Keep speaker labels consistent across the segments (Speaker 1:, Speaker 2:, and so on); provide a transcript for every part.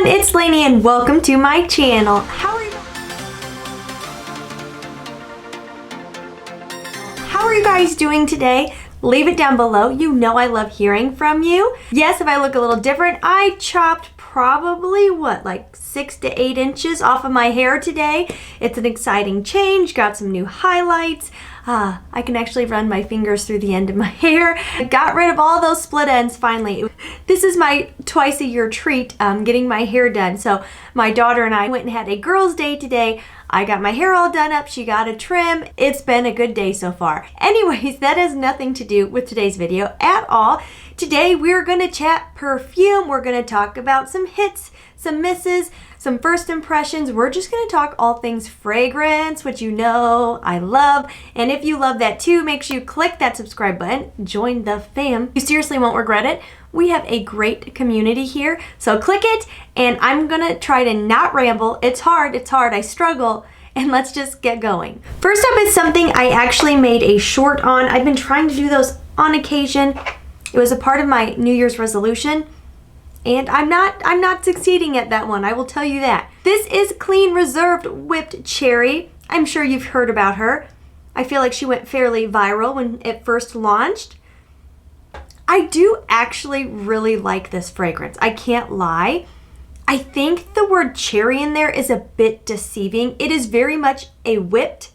Speaker 1: everyone, it's Laynie and welcome to my channel. How are you guys doing today? Leave it down below. You know I love hearing from you. Yes, if I look a little different, I chopped probably like 6 to 8 inches off of my hair today. It's an exciting change, got some new highlights. I can actually run my fingers through the end of my hair. I got rid of all those split ends finally. This is my twice a year treat, getting my hair done. So my daughter and I went and had a girls' day today. I got my hair all done up, she got a trim. It's been a good day so far. Anyways, that has nothing to do with today's video at all. Today we're gonna chat perfume. We're gonna talk about some hits, some misses, some first impressions. We're just gonna talk all things fragrance, which you know I love. And if you love that too, make sure you click that subscribe button, join the fam. You seriously won't regret it. We have a great community here, so click it, and I'm gonna try to not ramble. It's hard, I struggle, and let's just get going. First up is something I actually made a short on. I've been trying to do those on occasion. It was a part of my New Year's resolution, and I'm not succeeding at that one, I will tell you that. This is Clean Reserved Whipped Cherry. I'm sure you've heard about her. I feel like she went fairly viral when it first launched. I do actually really like this fragrance. I can't lie. I think the word cherry in there is a bit deceiving. It is very much a whipped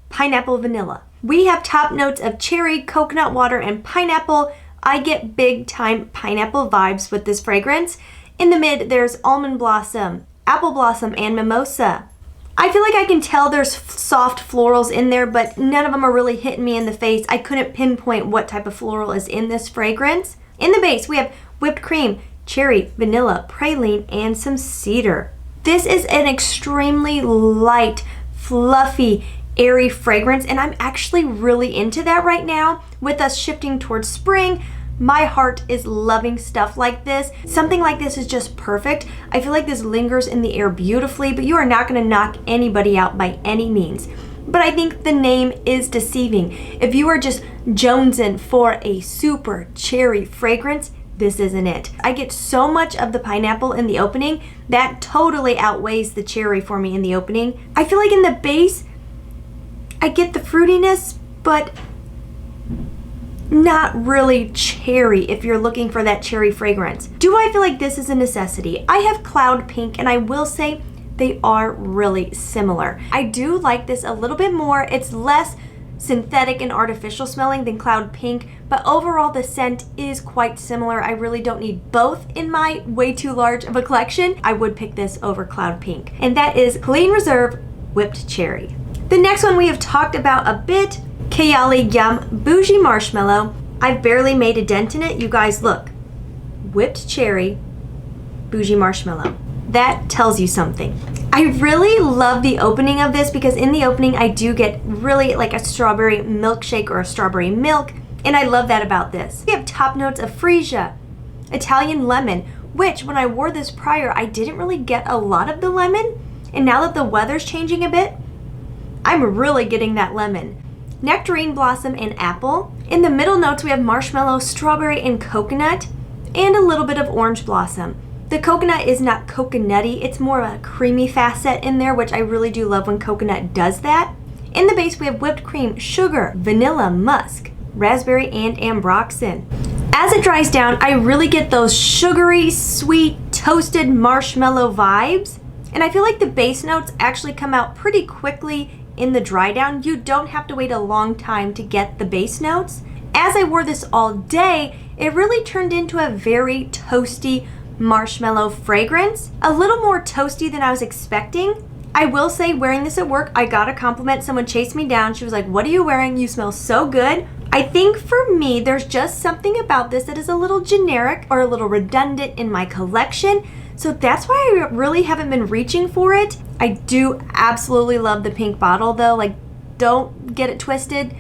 Speaker 1: pineapple vanilla. We have top notes of cherry, coconut water, and pineapple. I get big time pineapple vibes with this fragrance. In the mid, there's almond blossom, apple blossom, and mimosa. I feel like I can tell there's soft florals in there, but none of them are really hitting me in the face. I couldn't pinpoint what type of floral is in this fragrance. In the base, we have whipped cream, cherry, vanilla, praline, and some cedar. This is an extremely light, fluffy, airy fragrance, and I'm actually really into that right now. With us shifting towards spring, my heart is loving stuff like this. Something like this is just perfect. I feel like this lingers in the air beautifully, but you are not gonna knock anybody out by any means. But I think the name is deceiving. If you are just jonesing for a super cherry fragrance, this isn't it. I get so much of the pineapple in the opening that totally outweighs the cherry for me in the opening. I feel like in the base, I get the fruitiness, but not really cherry if you're looking for that cherry fragrance. Do I feel like this is a necessity? I have Cloud Pink, and I will say they are really similar. I do like this a little bit more. It's less synthetic and artificial smelling than Cloud Pink, but overall the scent is quite similar. I really don't need both in my way too large of a collection. I would pick this over Cloud Pink. And that is Clean Reserve Whipped Cherry. The next one we have talked about a bit, Kayali Yum Bougie Marshmallow. I've barely made a dent in it. You guys, look. Whipped cherry, bougie marshmallow. That tells you something. I really love the opening of this because in the opening I do get really like a strawberry milkshake or a strawberry milk, and I love that about this. We have top notes of freesia, Italian lemon, which when I wore this prior, I didn't really get a lot of the lemon, and now that the weather's changing a bit, I'm really getting that lemon. Nectarine blossom and apple. In the middle notes, we have marshmallow, strawberry, and coconut, and a little bit of orange blossom. The coconut is not coconutty, it's more of a creamy facet in there, which I really do love when coconut does that. In the base, we have whipped cream, sugar, vanilla, musk, raspberry, and ambroxan. As it dries down, I really get those sugary, sweet, toasted marshmallow vibes. And I feel like the base notes actually come out pretty quickly in the dry down. You don't have to wait a long time to get the base notes. As I wore this all day, it really turned into a very toasty marshmallow fragrance. A little more toasty than I was expecting. I will say, wearing this at work, I got a compliment. Someone chased me down. She was like, "What are you wearing? You smell so good." I think for me, there's just something about this that is a little generic or a little redundant in my collection. So that's why I really haven't been reaching for it. I do absolutely love the pink bottle though. Like, don't get it twisted.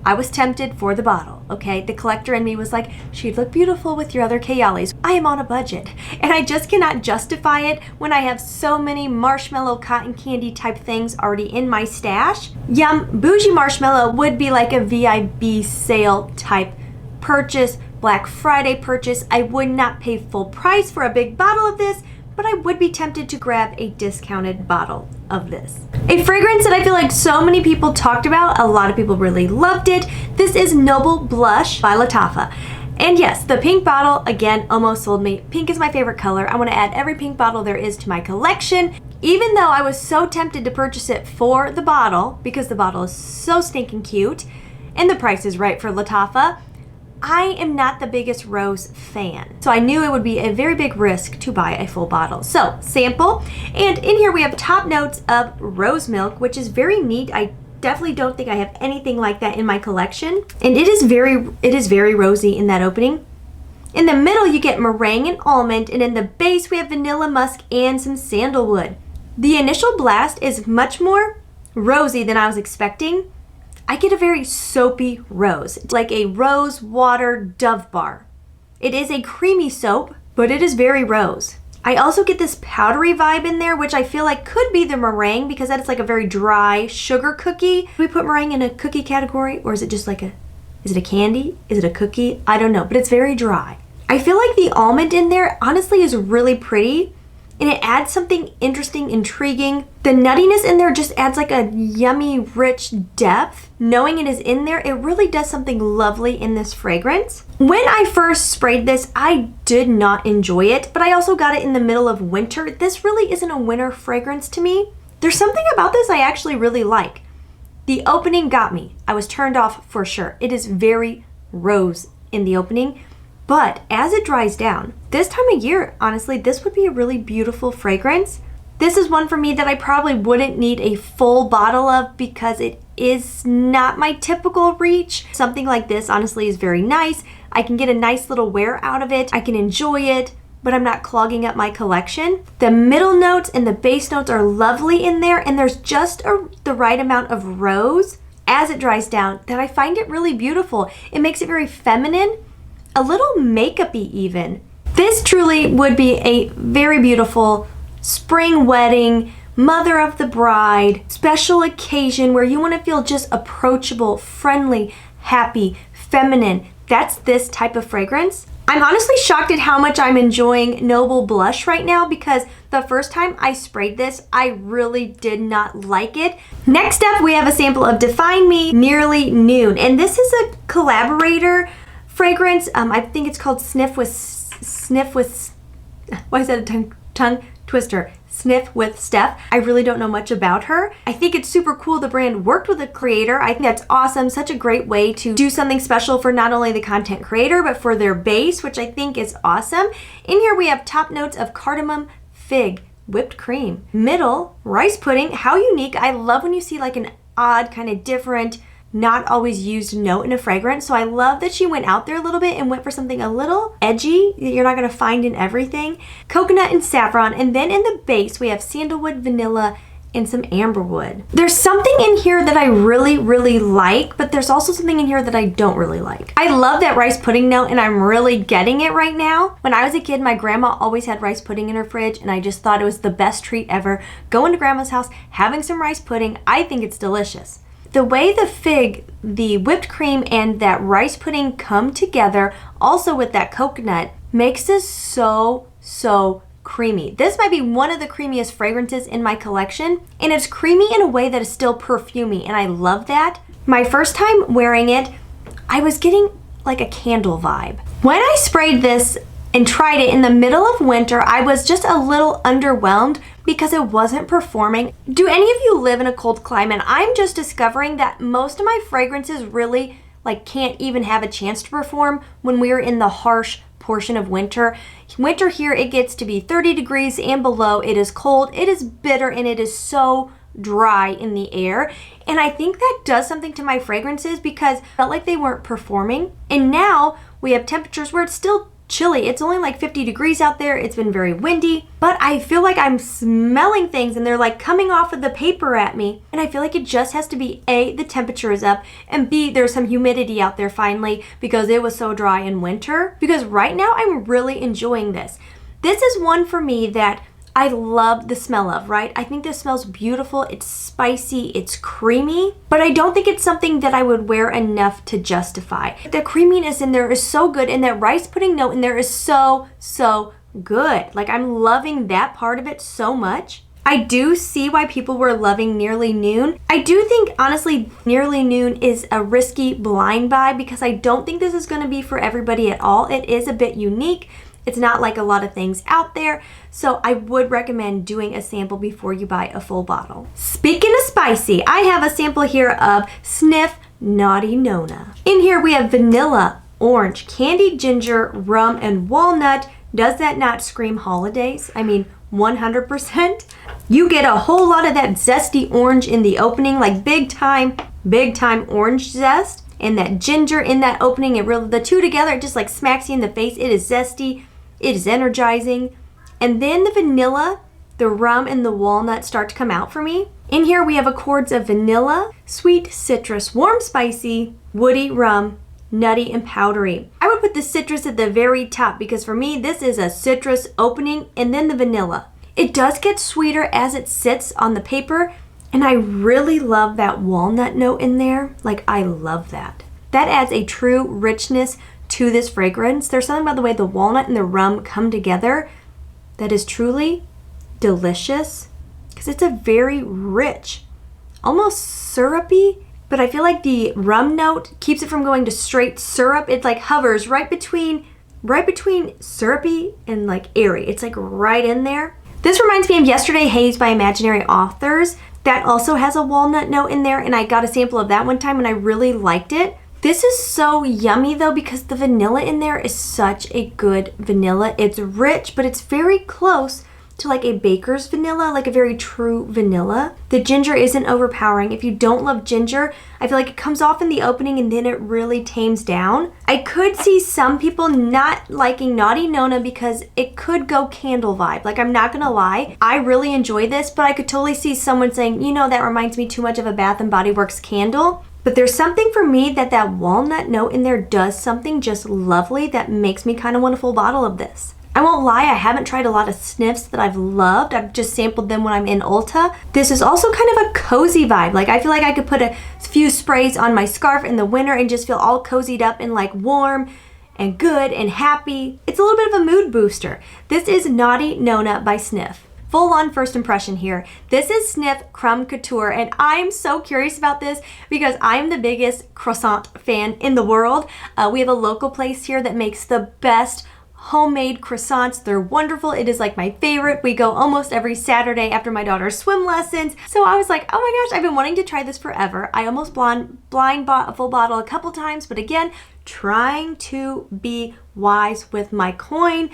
Speaker 1: I was tempted for the bottle, okay? The collector in me was like, she'd look beautiful with your other Kayalis. I am on a budget, and I just cannot justify it when I have so many marshmallow cotton candy type things already in my stash. Yum Bougie Marshmallow would be like a VIB sale type purchase, Black Friday purchase. I would not pay full price for a big bottle of this, but I would be tempted to grab a discounted bottle of this. A fragrance that I feel like so many people talked about, a lot of people really loved it. This is Noble Blush by Lattafa. And yes, the pink bottle, again, almost sold me. Pink is my favorite color. I want to add every pink bottle there is to my collection. Even though I was so tempted to purchase it for the bottle, because the bottle is so stinking cute, and the price is right for Lattafa, I am not the biggest rose fan. So I knew it would be a very big risk to buy a full bottle. So, sample. And in here we have top notes of rose milk, which is very neat. I definitely don't think I have anything like that in my collection. And it is very rosy in that opening. In the middle you get meringue and almond, and in the base we have vanilla musk and some sandalwood. The initial blast is much more rosy than I was expecting. I get a very soapy rose. It's like a rose water Dove bar. It is a creamy soap, but it is very rose. I also get this powdery vibe in there, which I feel like could be the meringue because that is like a very dry sugar cookie. Do we put meringue in a cookie category, or is it just like is it a candy? Is it a cookie? I don't know, but it's very dry. I feel like the almond in there honestly is really pretty, and it adds something interesting, intriguing. The nuttiness in there just adds like a yummy, rich depth. Knowing it is in there, it really does something lovely in this fragrance. When I first sprayed this, I did not enjoy it, but I also got it in the middle of winter. This really isn't a winter fragrance to me. There's something about this I actually really like. The opening got me. I was turned off for sure. It is very rose in the opening. But as it dries down, this time of year, honestly, this would be a really beautiful fragrance. This is one for me that I probably wouldn't need a full bottle of because it is not my typical reach. Something like this, honestly, is very nice. I can get a nice little wear out of it. I can enjoy it, but I'm not clogging up my collection. The middle notes and the base notes are lovely in there, and there's just the right amount of rose as it dries down that I find it really beautiful. It makes it very feminine, a little makeup-y even. This truly would be a very beautiful spring wedding, mother of the bride, special occasion where you want to feel just approachable, friendly, happy, feminine. That's this type of fragrance. I'm honestly shocked at how much I'm enjoying Noble Blush right now because the first time I sprayed this, I really did not like it. Next up, we have a sample of Define Me Nearly Noon, and this is a collaborator fragrance. I think it's called Sniff with, why is that a tongue twister? Sniff with Steph. I really don't know much about her. I think it's super cool the brand worked with a creator. I think that's awesome. Such a great way to do something special for not only the content creator, but for their base, which I think is awesome. In here we have top notes of cardamom, fig, whipped cream. Middle, rice pudding. How unique. I love when you see like an odd, kind of different, not always used note in a fragrance. So I love that she went out there a little bit and went for something a little edgy that you're not going to find in everything. Coconut and saffron. And then in the base, we have sandalwood, vanilla, and some amberwood. There's something in here that I really, really like, but there's also something in here that I don't really like. I love that rice pudding note, and I'm really getting it right now. When I was a kid, my grandma always had rice pudding in her fridge, and I just thought it was the best treat ever. Going to grandma's house, having some rice pudding, I think it's delicious. The way the fig, the whipped cream, and that rice pudding come together, also with that coconut, makes this so, so creamy. This might be one of the creamiest fragrances in my collection, and it's creamy in a way that is still perfumey, and I love that. My first time wearing it, I was getting like a candle vibe. When I sprayed this and tried it in the middle of winter, I was just a little underwhelmed because it wasn't performing. Do any of you live in a cold climate? I'm just discovering that most of my fragrances really like can't even have a chance to perform when we're in the harsh portion of winter. Winter here, it gets to be 30 degrees and below. It is cold, it is bitter, and it is so dry in the air. And I think that does something to my fragrances because I felt like they weren't performing. And now we have temperatures where it's still chilly. It's only like 50 degrees out there. It's been very windy, but I feel like I'm smelling things and they're like coming off of the paper at me. And I feel like it just has to be A, the temperature is up, and B, there's some humidity out there finally because it was so dry in winter. Because right now I'm really enjoying this. This is one for me that I love the smell of, right? I think this smells beautiful. It's spicy, it's creamy, but I don't think it's something that I would wear enough to justify. The creaminess in there is so good, and that rice pudding note in there is so, so good. Like, I'm loving that part of it so much. I do see why people were loving Nearly Noon. I do think, honestly, Nearly Noon is a risky blind buy because I don't think this is going to be for everybody at all. It is a bit unique. It's not like a lot of things out there. So I would recommend doing a sample before you buy a full bottle. Speaking of spicy, I have a sample here of Sniff Naughty Nonna. In here we have vanilla, orange, candied ginger, rum, and walnut. Does that not scream holidays? I mean, 100%. You get a whole lot of that zesty orange in the opening, like big time orange zest. And that ginger in that opening, the two together, it just like smacks you in the face. It is zesty, it is energizing. And then the vanilla, the rum, and the walnut start to come out for me. In here we have accords of vanilla, sweet citrus, warm spicy, woody rum, nutty, and powdery. I would put the citrus at the very top because for me, this is a citrus opening and then the vanilla. It does get sweeter as it sits on the paper, and I really love that walnut note in there. Like, I love that. That adds a true richness to this fragrance. There's something about the way the walnut and the rum come together that is truly delicious because it's a very rich, almost syrupy, but I feel like the rum note keeps it from going to straight syrup. It like hovers right between syrupy and like airy. It's like right in there. This reminds me of Yesterday Haze by Imaginary Authors. That also has a walnut note in there, and I got a sample of that one time and I really liked it. This is so yummy though because the vanilla in there is such a good vanilla. It's rich, but it's very close to like a baker's vanilla, like a very true vanilla. The ginger isn't overpowering. If you don't love ginger, I feel like it comes off in the opening and then it really tames down. I could see some people not liking Naughty Nonna because it could go candle vibe. Like, I'm not gonna lie, I really enjoy this, but I could totally see someone saying, you know, that reminds me too much of a Bath & Body Works candle. But there's something for me that walnut note in there does something just lovely that makes me kind of want a full bottle of this. I won't lie, I haven't tried a lot of sniffs that I've loved. I've just sampled them when I'm in Ulta. This is also kind of a cozy vibe. Like, I feel like I could put a few sprays on my scarf in the winter and just feel all cozied up and like warm and good and happy. It's a little bit of a mood booster. This is Naughty Nonna by Sniff. Full on first impression here. This is Sniff Crumb Couture, and I'm so curious about this because I'm the biggest croissant fan in the world. We have a local place here that makes the best homemade croissants. They're wonderful. It is like my favorite. We go almost every Saturday after my daughter's swim lessons. So I was like, oh my gosh, I've been wanting to try this forever. I almost blind bought a full bottle a couple times, but again, trying to be wise with my coin.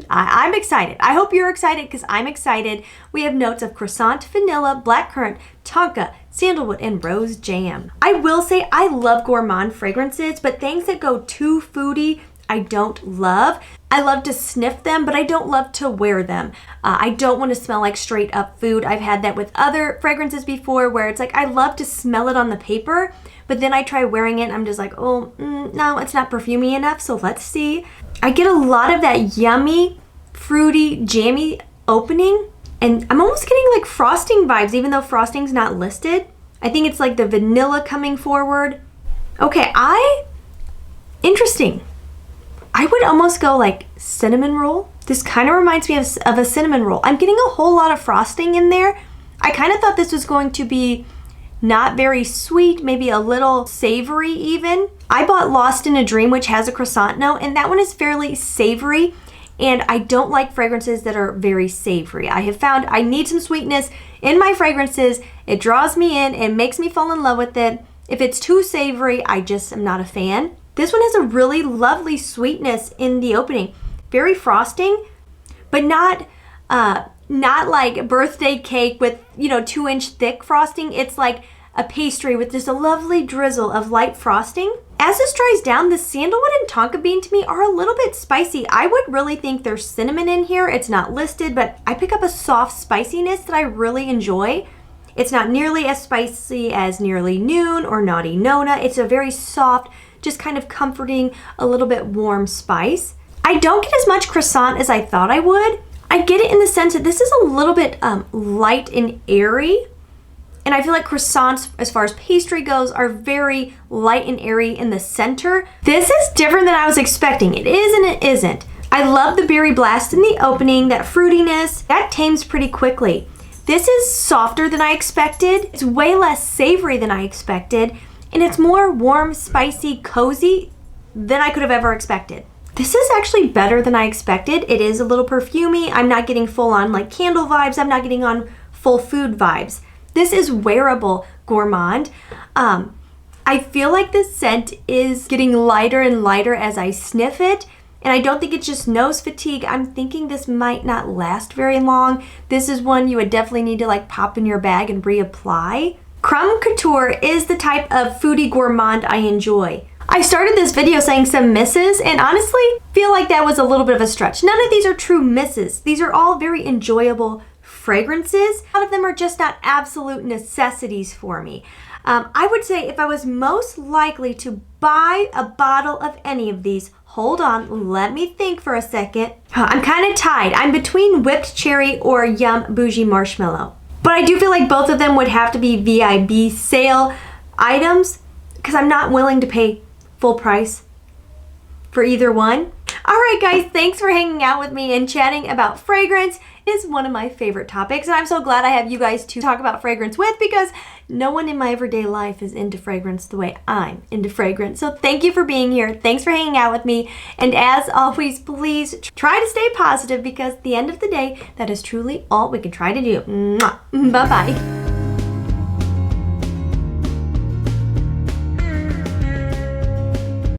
Speaker 1: I'm excited. I hope you're excited because I'm excited. We have notes of croissant, vanilla, blackcurrant, tonka, sandalwood, and rose jam. I will say I love gourmand fragrances, but things that go too foodie, I don't love. I love to sniff them, but I don't love to wear them. I don't want to smell like straight up food. I've had that with other fragrances before where it's like I love to smell it on the paper, but then I try wearing it and I'm just like, oh, no, it's not perfumey enough, so let's see. I get a lot of that yummy, fruity, jammy opening, and I'm almost getting like frosting vibes, even though frosting's not listed. I think it's like the vanilla coming forward. Okay, interesting. I would almost go like cinnamon roll. This kind of reminds me of a cinnamon roll. I'm getting a whole lot of frosting in there. I kind of thought this was going to be not very sweet, maybe a little savory even. I bought Lost in a Dream, which has a croissant note, and that one is fairly savory, and I don't like fragrances that are very savory. I have found I need some sweetness in my fragrances. It draws me in and makes me fall in love with it. If it's too savory, I just am not a fan. This one has a really lovely sweetness in the opening. Very frosting, but not like birthday cake with, 2-inch thick frosting. It's like a pastry with just a lovely drizzle of light frosting. As this dries down, the sandalwood and tonka bean to me are a little bit spicy. I would really think there's cinnamon in here. It's not listed, but I pick up a soft spiciness that I really enjoy. It's not nearly as spicy as Nearly Noon or Naughty Nonna. It's a very soft, just kind of comforting, a little bit warm spice. I don't get as much croissant as I thought I would. I get it in the sense that this is a little bit light and airy. And I feel like croissants, as far as pastry goes, are very light and airy in the center. This is different than I was expecting. It is and it isn't. I love the berry blast in the opening, that fruitiness, that tames pretty quickly. This is softer than I expected. It's way less savory than I expected, and it's more warm, spicy, cozy than I could have ever expected. This is actually better than I expected. It is a little perfumey. I'm not getting full on like candle vibes. I'm not getting on full food vibes. This is wearable gourmand. I feel like the scent is getting lighter and lighter as I sniff it. And I don't think it's just nose fatigue. I'm thinking this might not last very long. This is one you would definitely need to like pop in your bag and reapply. Crumb Couture is the type of foodie gourmand I enjoy. I started this video saying some misses, and honestly feel like that was a little bit of a stretch. None of these are true misses. These are all very enjoyable fragrances. A lot of them are just not absolute necessities for me. I would say if I was most likely to buy a bottle of any of these, hold on, let me think for a second. I'm kind of tied. I'm between whipped cherry or Yum bougie marshmallow. But I do feel like both of them would have to be VIB sale items because I'm not willing to pay full price for either one. All right, guys, thanks for hanging out with me and chatting about fragrance. Is one of my favorite topics, and I'm so glad I have you guys to talk about fragrance with because no one in my everyday life is into fragrance the way I'm into fragrance. So thank you for being here. Thanks for hanging out with me. And as always, please try to stay positive because at the end of the day, that is truly all we can try to do. Mwah. Bye-bye.